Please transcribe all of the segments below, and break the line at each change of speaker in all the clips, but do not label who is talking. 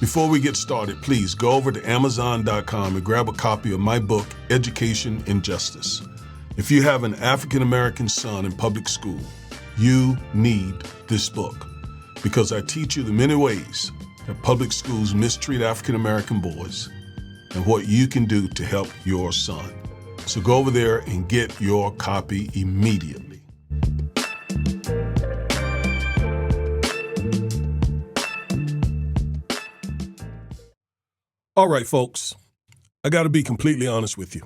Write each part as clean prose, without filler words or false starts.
Before we get started, please go over to Amazon.com and grab a copy of my book, Education and Justice. If you have an African-American son in public school, you need this book because I teach you the many ways that public schools mistreat African-American boys and what you can do to help your son. So go over there and get your copy immediately. All right, folks, I got to be completely honest with you.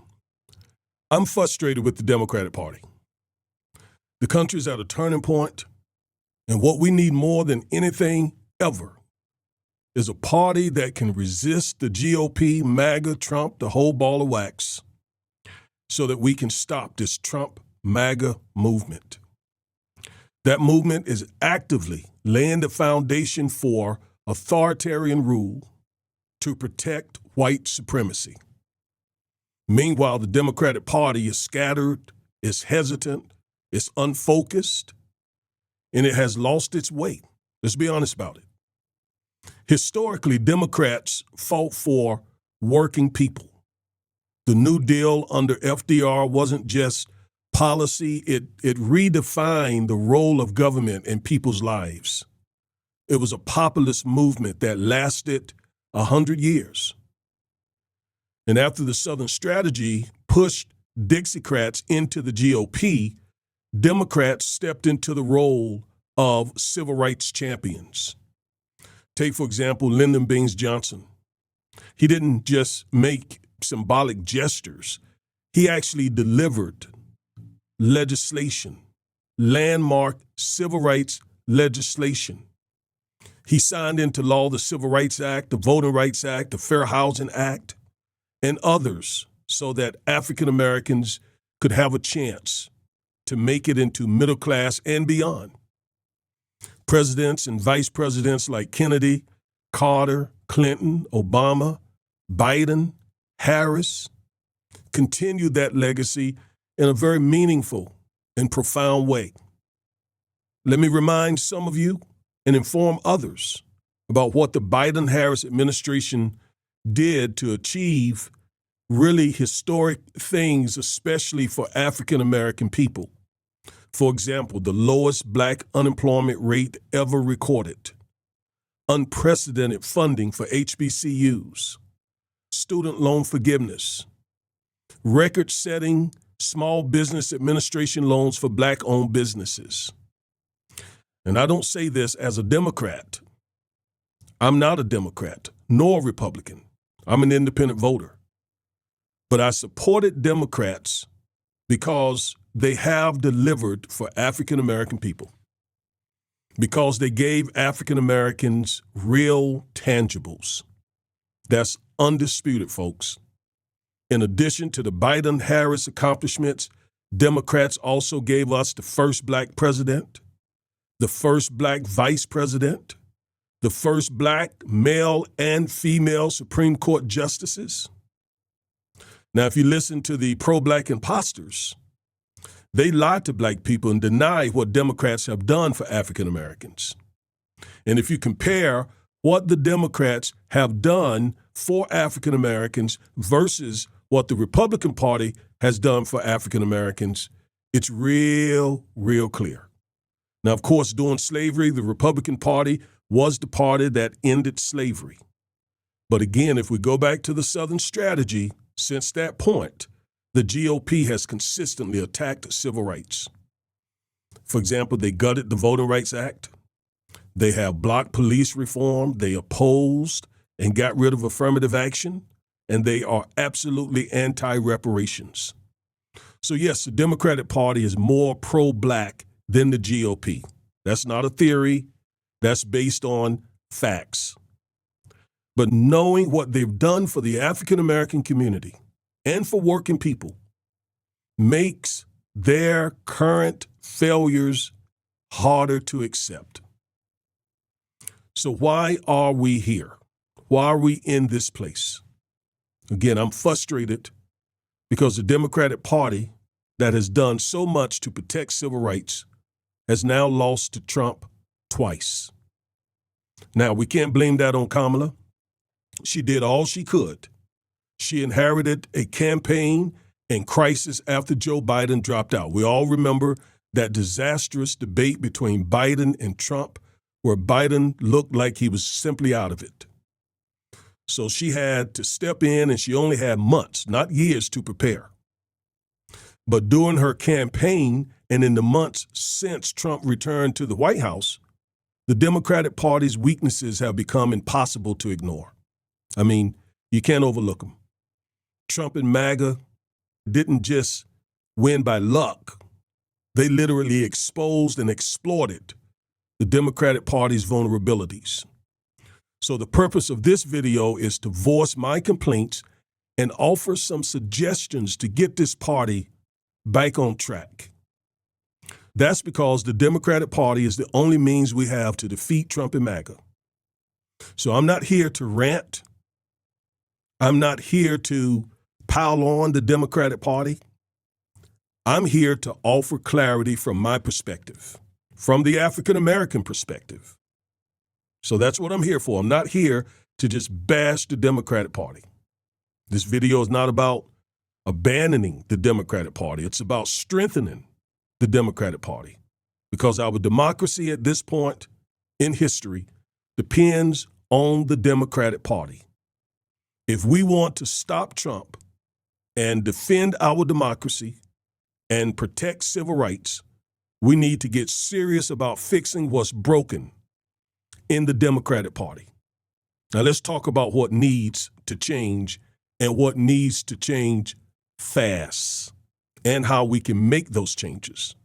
I'm frustrated with the Democratic Party. The country's at a turning point, and what we need more than anything ever is a party that can resist the GOP, MAGA, Trump, the whole ball of wax, so that we can stop this Trump MAGA movement. That movement is actively laying the foundation for authoritarian rule to protect white supremacy. Meanwhile, the Democratic Party is scattered, is hesitant, is unfocused, and it has lost its way. Let's be honest about it. Historically, Democrats fought for working people. The New Deal under FDR wasn't just policy, it redefined the role of government in people's lives. It was a populist movement that lasted 100 years. And after the Southern strategy pushed Dixiecrats into the GOP, Democrats stepped into the role of civil rights champions. Take, for example, Lyndon Baines Johnson. He didn't just make symbolic gestures. He actually delivered legislation, landmark civil rights legislation. He signed into law the Civil Rights Act, the Voting Rights Act, the Fair Housing Act, and others so that African Americans could have a chance to make it into middle class and beyond. Presidents and vice presidents like Kennedy, Carter, Clinton, Obama, Biden, Harris continued that legacy in a very meaningful and profound way. Let me remind some of you and inform others about what the Biden-Harris administration did to achieve really historic things, especially for African-American people. For example, the lowest black unemployment rate ever recorded, unprecedented funding for HBCUs, student loan forgiveness, record-setting small business administration loans for black-owned businesses. And I don't say this as a Democrat. I'm not a Democrat, nor a Republican. I'm an independent voter. But I supported Democrats because they have delivered for African American people, because they gave African Americans real tangibles. That's undisputed, folks. In addition to the Biden-Harris accomplishments, Democrats also gave us the first black president, the first black vice president, the first black male and female Supreme Court justices. Now, if you listen to the pro-black imposters, they lie to black people and deny what Democrats have done for African Americans. And if you compare what the Democrats have done for African Americans versus what the Republican Party has done for African Americans, it's real clear. Now, of course, during slavery, the Republican Party was the party that ended slavery. But again, if we go back to the Southern strategy, since that point, the GOP has consistently attacked civil rights. For example, they gutted the Voting Rights Act. They have blocked police reform. They opposed and got rid of affirmative action. And they are absolutely anti-reparations. So yes, the Democratic Party is more pro-black than the GOP. That's not a theory. That's based on facts. But knowing what they've done for the African American community and for working people makes their current failures harder to accept. So why are we here? Why are we in this place? Again, I'm frustrated because the Democratic Party that has done so much to protect civil rights has now lost to Trump twice. Now, we can't blame that on Kamala. She did all she could. She inherited a campaign in crisis after Joe Biden dropped out. We all remember that disastrous debate between Biden and Trump, where Biden looked like he was simply out of it. So she had to step in, and she only had months, not years, to prepare. But during her campaign and in the months since Trump returned to the White House, the Democratic Party's weaknesses have become impossible to ignore. I mean, you can't overlook them. Trump and MAGA didn't just win by luck. They literally exposed and exploited the Democratic Party's vulnerabilities. So the purpose of this video is to voice my complaints and offer some suggestions to get this party back on track. That's because the Democratic Party is the only means we have to defeat Trump and MAGA. So I'm not here to rant. I'm not here to pile on the Democratic Party. I'm here to offer clarity from my perspective, from the African American perspective. So that's what I'm here for. I'm not here to just bash the Democratic Party. This video is not about abandoning the Democratic Party. It's about strengthening the Democratic Party, because our democracy at this point in history depends on the Democratic Party. If we want to stop Trump and defend our democracy and protect civil rights, we need to get serious about fixing what's broken in the Democratic Party. Now let's talk about what needs to change and what needs to change fast, and how we can make those changes.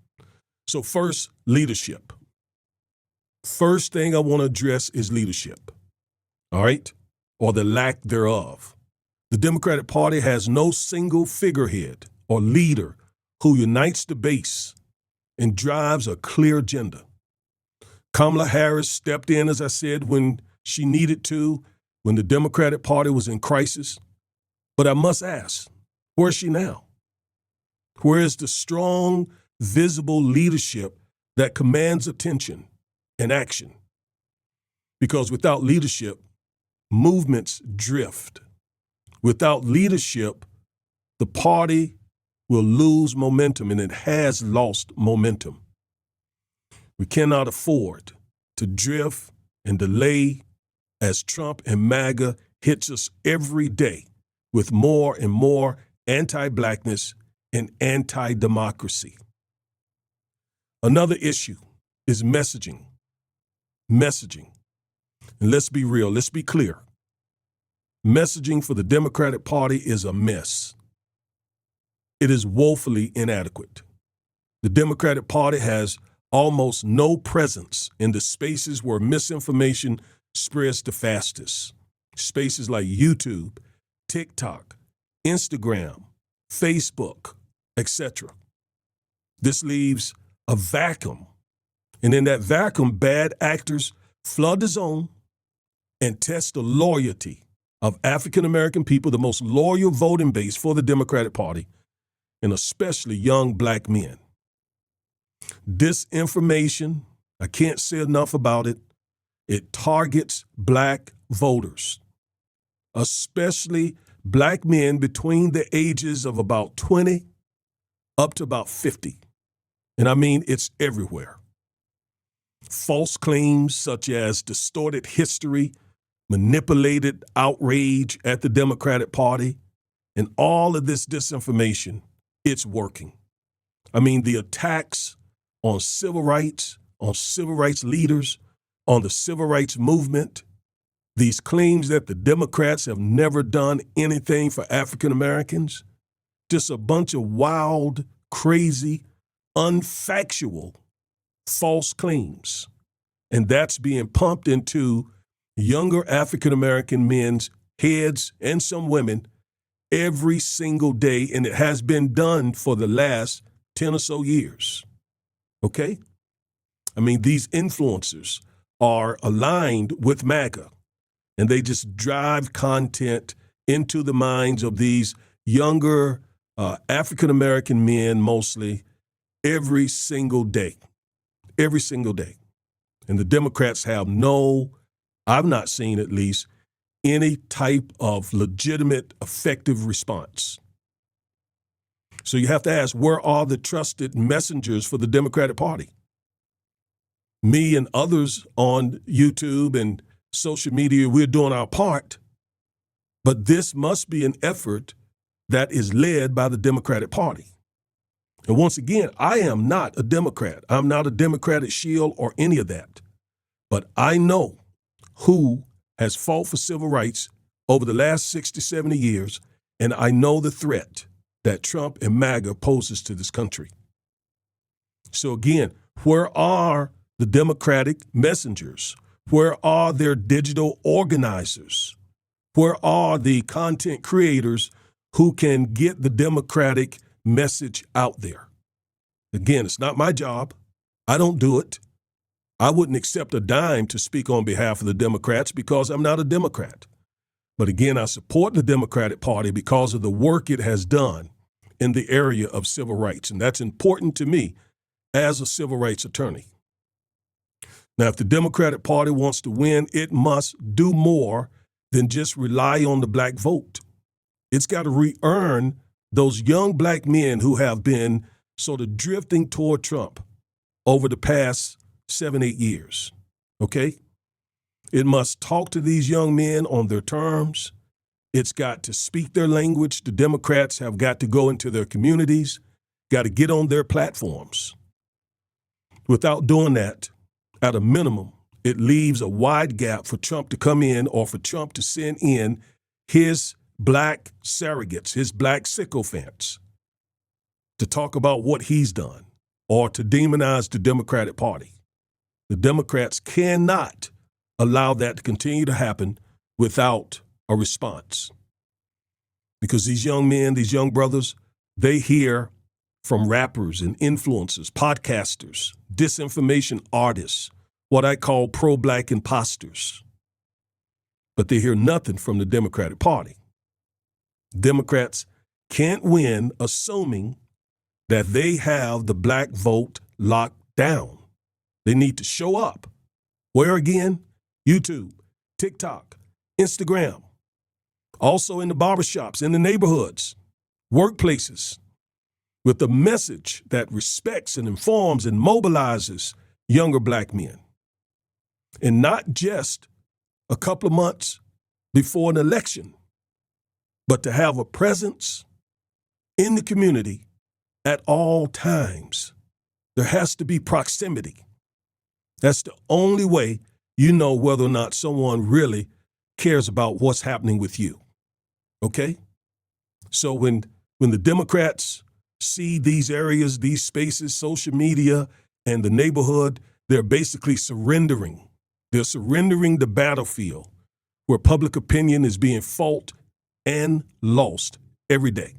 So first, leadership. First thing I want to address is leadership, all right, or the lack thereof. The Democratic Party has no single figurehead or leader who unites the base and drives a clear agenda. Kamala Harris stepped in, as I said, when she needed to, when the Democratic Party was in crisis. But I must ask, where is she now? Where is the strong, visible leadership that commands attention and action? Because without leadership, movements drift. Without leadership, the party will lose momentum, and it has lost momentum. We cannot afford to drift and delay as Trump and MAGA hits us every day with more and more anti-blackness and anti-democracy. Another issue is messaging. Messaging. And let's be real, let's be clear. Messaging for the Democratic Party is a mess. It is woefully inadequate. The Democratic Party has almost no presence in the spaces where misinformation spreads the fastest. Spaces like YouTube, TikTok, Instagram, Facebook, etc. This leaves a vacuum. And in that vacuum, bad actors flood the zone and test the loyalty of African American people, the most loyal voting base for the Democratic Party, and especially young black men. Disinformation, I can't say enough about it. It targets black voters, especially black men between the ages of about 20 up to about 50. And I mean, it's everywhere. False claims such as distorted history, manipulated outrage at the Democratic Party, and all of this disinformation, it's working. I mean, the attacks on civil rights leaders, on the civil rights movement, these claims that the Democrats have never done anything for African Americans, just a bunch of wild, crazy, unfactual, false claims. And that's being pumped into younger African American men's heads and some women every single day, and it has been done for the last 10 or so years. Okay? I mean, these influencers are aligned with MAGA, and they just drive content into the minds of these younger African-American men, mostly, every single day. Every single day. And the Democrats have I've not seen at least, any type of legitimate, effective response. So you have to ask, where are the trusted messengers for the Democratic Party? Me and others on YouTube and social media, we're doing our part, but this must be an effort that is led by the Democratic Party. And once again, I am not a Democrat. I'm not a Democratic shield or any of that. But I know who has fought for civil rights over the last 60, 70 years, and I know the threat that Trump and MAGA poses to this country. So again, where are the Democratic messengers? Where are their digital organizers? Where are the content creators who can get the Democratic message out there? Again, it's not my job. I don't do it. I wouldn't accept a dime to speak on behalf of the Democrats because I'm not a Democrat. But again, I support the Democratic Party because of the work it has done in the area of civil rights. And that's important to me as a civil rights attorney. Now, if the Democratic Party wants to win, it must do more than just rely on the black vote. It's got to re-earn those young black men who have been sort of drifting toward Trump over the past 7, 8 years, okay? It must talk to these young men on their terms. It's got to speak their language. The Democrats have got to go into their communities, got to get on their platforms. Without doing that, at a minimum, it leaves a wide gap for Trump to come in or for Trump to send in his black surrogates, his black sycophants, to talk about what he's done or to demonize the Democratic Party. The Democrats cannot allow that to continue to happen without a response. Because these young men, these young brothers, they hear from rappers and influencers, podcasters, disinformation artists, what I call pro-black imposters. But they hear nothing from the Democratic Party. Democrats can't win assuming that they have the black vote locked down. They need to show up. Where again? YouTube, TikTok, Instagram. Also in the barbershops, in the neighborhoods, workplaces, with a message that respects and informs and mobilizes younger black men. And not just a couple of months before an election, but to have a presence in the community at all times. There has to be proximity. That's the only way you know whether or not someone really cares about what's happening with you. Okay? So when the Democrats see these areas, these spaces, social media, and the neighborhood, they're basically surrendering. They're surrendering the battlefield where public opinion is being fought and lost every day.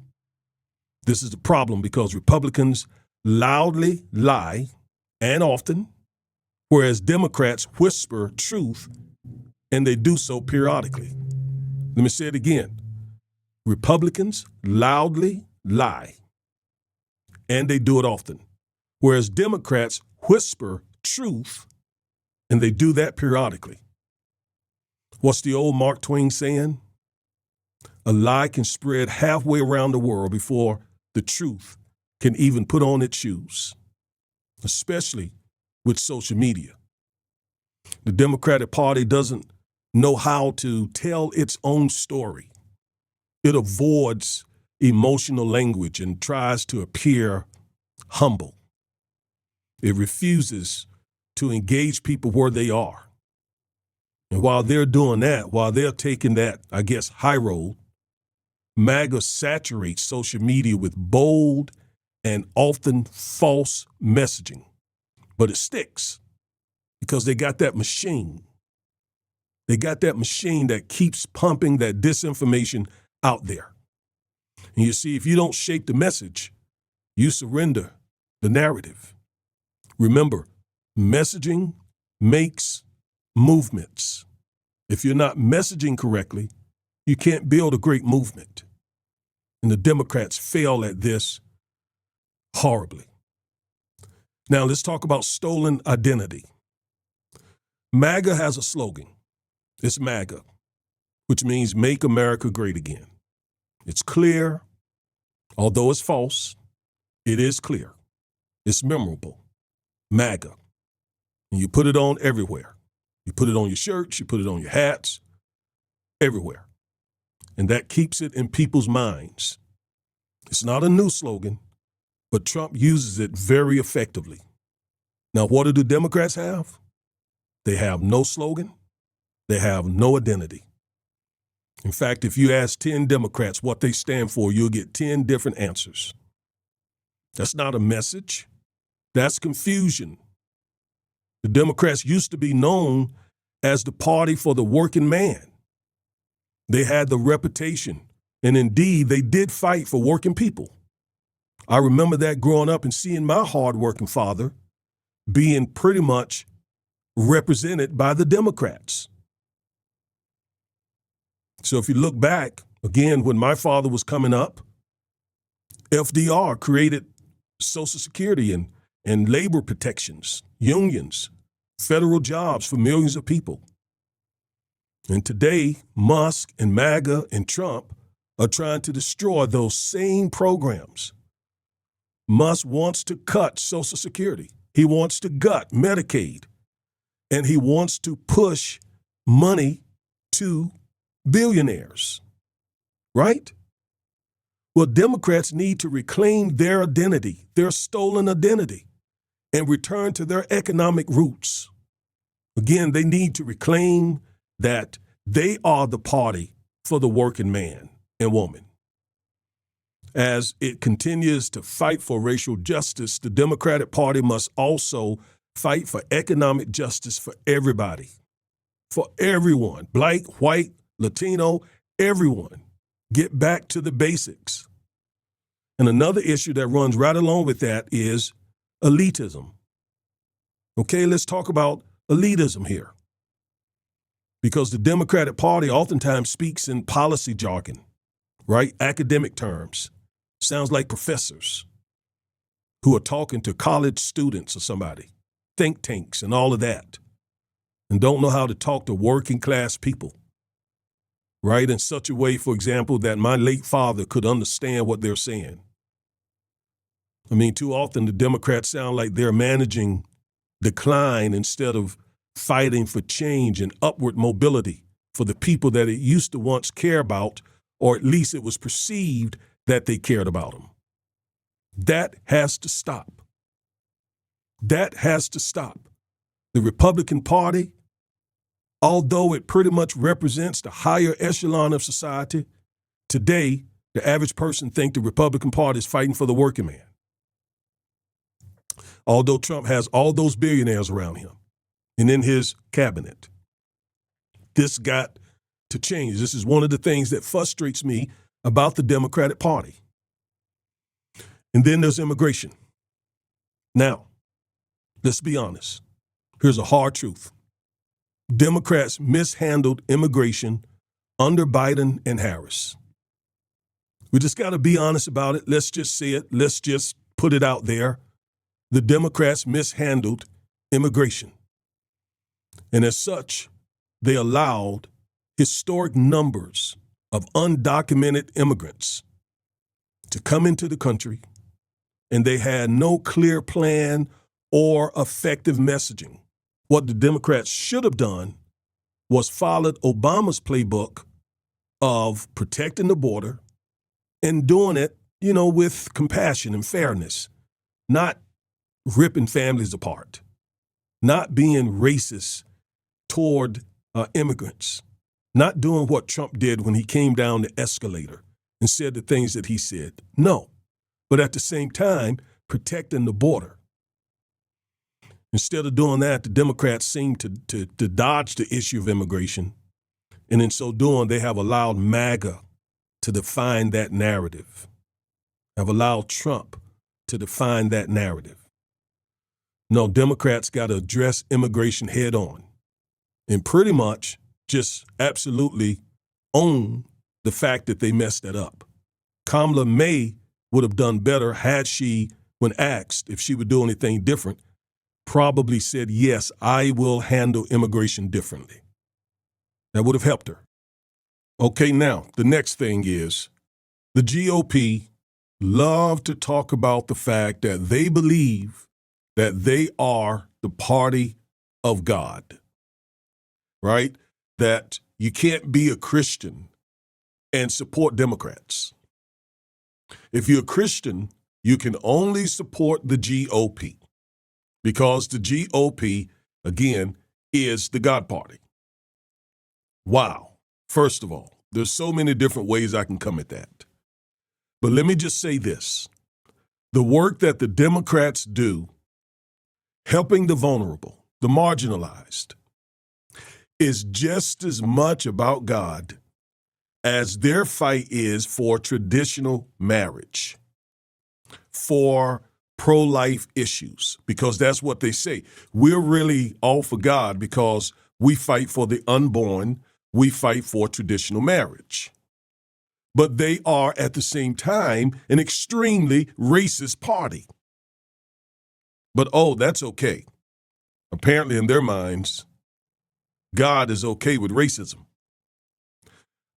This is the problem because Republicans loudly lie and often, whereas Democrats whisper truth, and they do so periodically. Let me say it again. Republicans loudly lie, and they do it often, whereas Democrats whisper truth, and they do that periodically. What's the old Mark Twain saying? A lie can spread halfway around the world before the truth can even put on its shoes, especially with social media. The Democratic Party doesn't know how to tell its own story. It avoids emotional language and tries to appear humble. It refuses to engage people where they are. And while they're doing that, while they're taking that, I guess, high road, MAGA saturates social media with bold and often false messaging. But it sticks because they got that machine. They got that machine that keeps pumping that disinformation out there. And you see, if you don't shape the message, you surrender the narrative. Remember, messaging makes movements. If you're not messaging correctly, you can't build a great movement. And the Democrats fail at this horribly. Now let's talk about stolen identity. MAGA has a slogan. It's MAGA. which means make America great again. It's clear, although it's false, it is clear. It's memorable. MAGA. And you put it on everywhere. You put it on your shirts, you put it on your hats, everywhere. And that keeps it in people's minds. It's not a new slogan, but Trump uses it very effectively. Now, what do the Democrats have? They have no slogan. They have no identity. In fact, if you ask 10 Democrats what they stand for, you'll get 10 different answers. That's not a message. That's confusion. The Democrats used to be known as the party for the working man. They had the reputation, and indeed, they did fight for working people. I remember that growing up and seeing my hardworking father being pretty much represented by the Democrats. So if you look back, again, when my father was coming up, FDR created Social Security and labor protections, unions, federal jobs for millions of people. And today, Musk and MAGA and Trump are trying to destroy those same programs. Musk wants to cut Social Security. He wants to gut Medicaid. And he wants to push money to billionaires, right? Well, Democrats need to reclaim their identity, their stolen identity, and return to their economic roots. Again, they need to reclaim that they are the party for the working man and woman. As it continues to fight for racial justice, the Democratic Party must also fight for economic justice for everybody, for everyone, black, white, Latino, everyone. Get back to the basics. And another issue that runs right along with that is elitism. Okay, let's talk about elitism here. Because the Democratic Party oftentimes speaks in policy jargon, right? Academic terms. Sounds like professors who are talking to college students or somebody, think tanks and all of that, and don't know how to talk to working class people, right? In such a way, for example, that my late father could understand what they're saying. I mean, too often the Democrats sound like they're managing decline instead of fighting for change and upward mobility for the people that it used to once care about, or at least it was perceived that they cared about them. That has to stop. That has to stop. The Republican Party, although it pretty much represents the higher echelon of society, today the average person thinks the Republican Party is fighting for the working man. Although Trump has all those billionaires around him and in his cabinet. This got to change. This is one of the things that frustrates me about the Democratic Party. And then there's immigration. Now, let's be honest. Here's a hard truth. Democrats mishandled immigration under Biden and Harris. We just got to be honest about it. Let's just say it. Let's just put it out there. The Democrats mishandled immigration. And as such, they allowed historic numbers of undocumented immigrants to come into the country, and they had no clear plan or effective messaging. What the Democrats should have done was followed Obama's playbook of protecting the border and doing it, with compassion and fairness, not ripping families apart, not being racist toward immigrants, not doing what Trump did when he came down the escalator and said the things that he said. No, but at the same time, protecting the border. Instead of doing that, the Democrats seem to dodge the issue of immigration. And in so doing, they have allowed MAGA to define that narrative, have allowed Trump to define that narrative. No, Democrats got to address immigration head on and pretty much just absolutely own the fact that they messed that up. Kamala May would have done better had she, when asked if she would do anything different, probably said, yes, I will handle immigration differently. That would have helped her. Okay, now, the next thing is the GOP love to talk about the fact that they believe that they are the party of God, right? That you can't be a Christian and support Democrats. If you're a Christian, you can only support the GOP because the GOP, again, is the God party. Wow. First of all, there's so many different ways I can come at that. But let me just say this. The work that the Democrats do, helping the vulnerable, the marginalized, is just as much about God as their fight is for traditional marriage, for pro-life issues, because that's what they say. We're really all for God because we fight for the unborn, we fight for traditional marriage. But they are at the same time an extremely racist party. But that's okay. Apparently in their minds, God is okay with racism.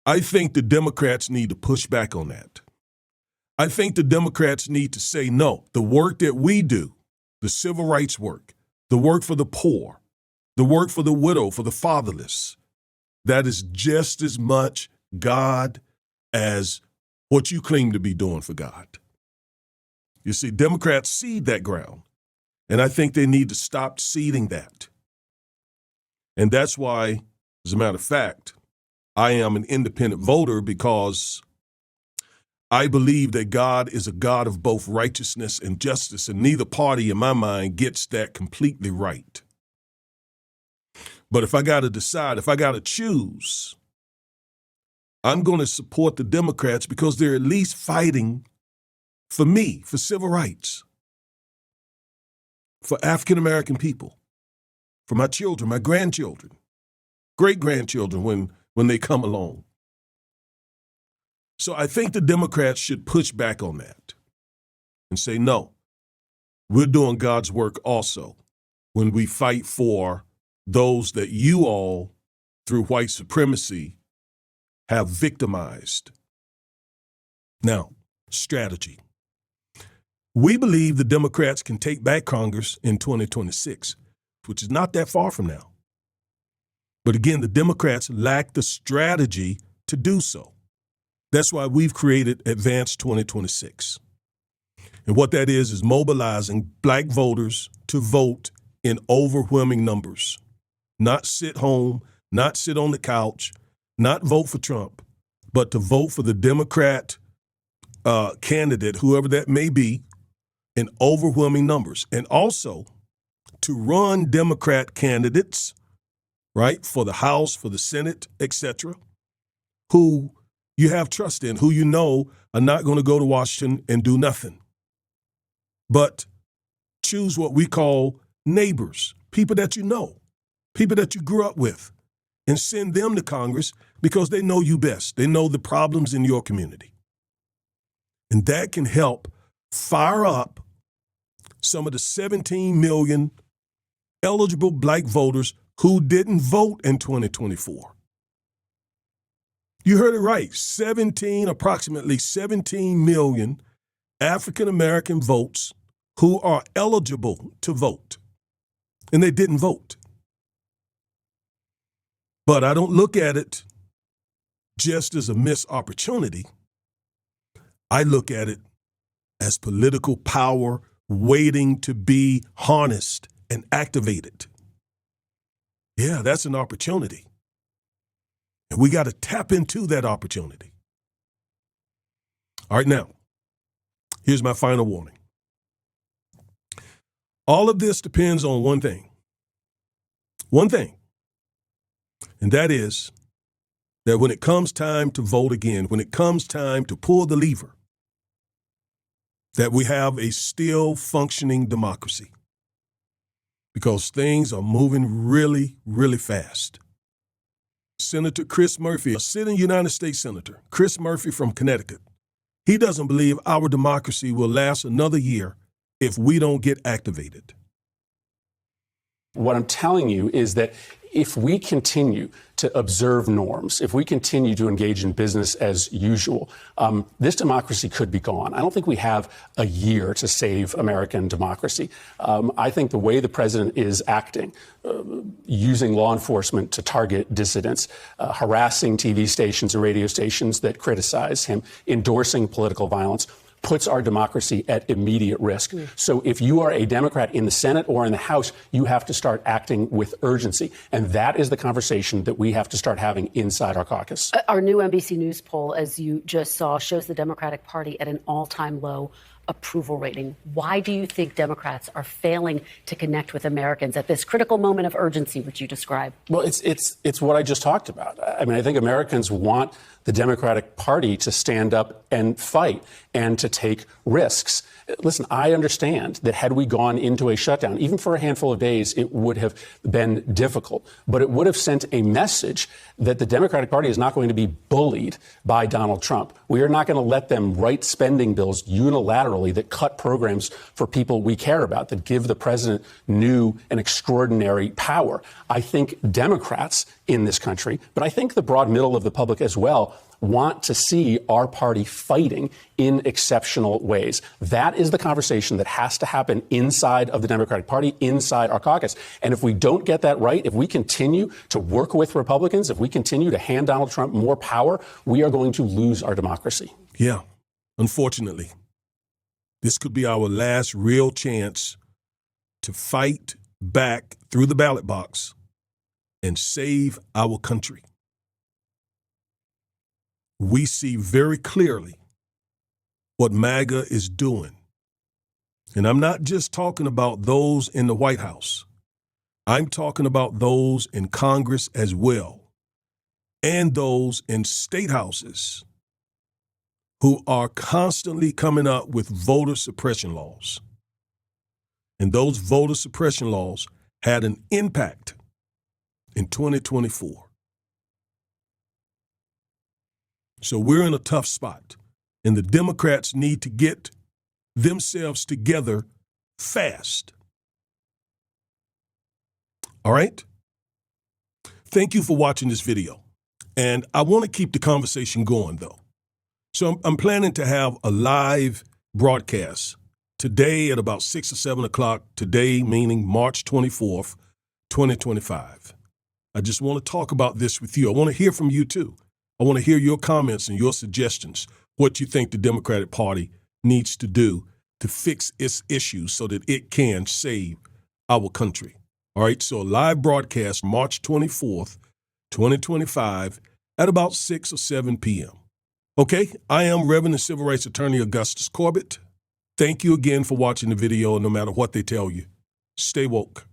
I think the Democrats need to push back on that. I think the Democrats need to say, no, the work that we do, the civil rights work, the work for the poor, the work for the widow, for the fatherless, that is just as much God as what you claim to be doing for God. You see, Democrats cede that ground, and I think they need to stop ceding that. And that's why, as a matter of fact, I am an independent voter because I believe that God is a God of both righteousness and justice, and neither party in my mind gets that completely right. But if I got to decide, if I got to choose, I'm going to support the Democrats because they're at least fighting for me, for civil rights, for African-American people, for my children, my grandchildren, great-grandchildren when they come along. So I think the Democrats should push back on that and say, no, we're doing God's work also when we fight for those that you all, through white supremacy, have victimized. Now, strategy. We believe the Democrats can take back Congress in 2026, which is not that far from now. But again, the Democrats lack the strategy to do so. That's why we've created Advance 2026. And what that is mobilizing black voters to vote in overwhelming numbers. Not sit home, not sit on the couch, not vote for Trump, but to vote for the Democrat candidate, whoever that may be, in overwhelming numbers. And also to run Democrat candidates, right, for the House, for the Senate, etc., who you have trust in, who you know are not going to go to Washington and do nothing. But choose what we call neighbors, people that you know, people that you grew up with, and send them to Congress because they know you best. They know the problems in your community. And that can help fire up some of the 17 million eligible black voters who didn't vote in 2024. You heard it right, approximately 17 million African-American votes who are eligible to vote, and they didn't vote. But I don't look at it just as a missed opportunity. I look at it as political power waiting to be harnessed and activated. Yeah, that's an opportunity. And we got to tap into that opportunity. All right, now, here's my final warning. All of this depends on one thing. One thing. And that is that when it comes time to vote again, when it comes time to pull the lever, that we have a still functioning democracy. Because things are moving really, really fast. Senator Chris Murphy, a sitting United States Senator, Chris Murphy from Connecticut, he doesn't believe our democracy will last another year if we don't get activated.
What I'm telling you is that if we continue to observe norms, if we continue to engage in business as usual, this democracy could be gone. I don't think we have a year to save American democracy. I think the way the president is acting, using law enforcement to target dissidents, harassing TV stations and radio stations that criticize him, endorsing political violence, puts our democracy at immediate risk. So if you are a Democrat in the Senate or in the House, you have to start acting with urgency. And that is the conversation that we have to start having inside our caucus.
Our new NBC News poll, as you just saw, shows the Democratic Party at an all-time low approval rating. Why do you think Democrats are failing to connect with Americans at this critical moment of urgency, which you describe?
Well, it's what I just talked about. I mean, I think Americans want the Democratic Party to stand up and fight and to take risks. Listen, I understand that had we gone into a shutdown, even for a handful of days, it would have been difficult. But it would have sent a message that the Democratic Party is not going to be bullied by Donald Trump. We are not going to let them write spending bills unilaterally that cut programs for people we care about, that give the president new and extraordinary power. I think Democrats in this country, but I think the broad middle of the public as well, want to see our party fighting in exceptional ways. That is the conversation that has to happen inside of the Democratic Party, inside our caucus. And if we don't get that right, if we continue to work with Republicans, if we continue to hand Donald Trump more power, we are going to lose our democracy.
Yeah, unfortunately, this could be our last real chance to fight back through the ballot box and save our country. We see very clearly what MAGA is doing. And I'm not just talking about those in the White House. I'm talking about those in Congress as well, and those in state houses who are constantly coming up with voter suppression laws. And those voter suppression laws had an impact in 2024. So we're in a tough spot, and the Democrats need to get themselves together fast. All right? Thank you for watching this video. And I want to keep the conversation going, though. So I'm planning to have a live broadcast today at about 6 or 7 o'clock, today meaning March 24th, 2025. I just want to talk about this with you. I want to hear from you, too. I want to hear your comments and your suggestions, what you think the Democratic Party needs to do to fix its issues so that it can save our country. All right, so a live broadcast March 24th, 2025 at about 6 or 7 p.m. Okay, I am Reverend and Civil Rights Attorney Augustus Corbett. Thank you again for watching the video, and no matter what they tell you, stay woke.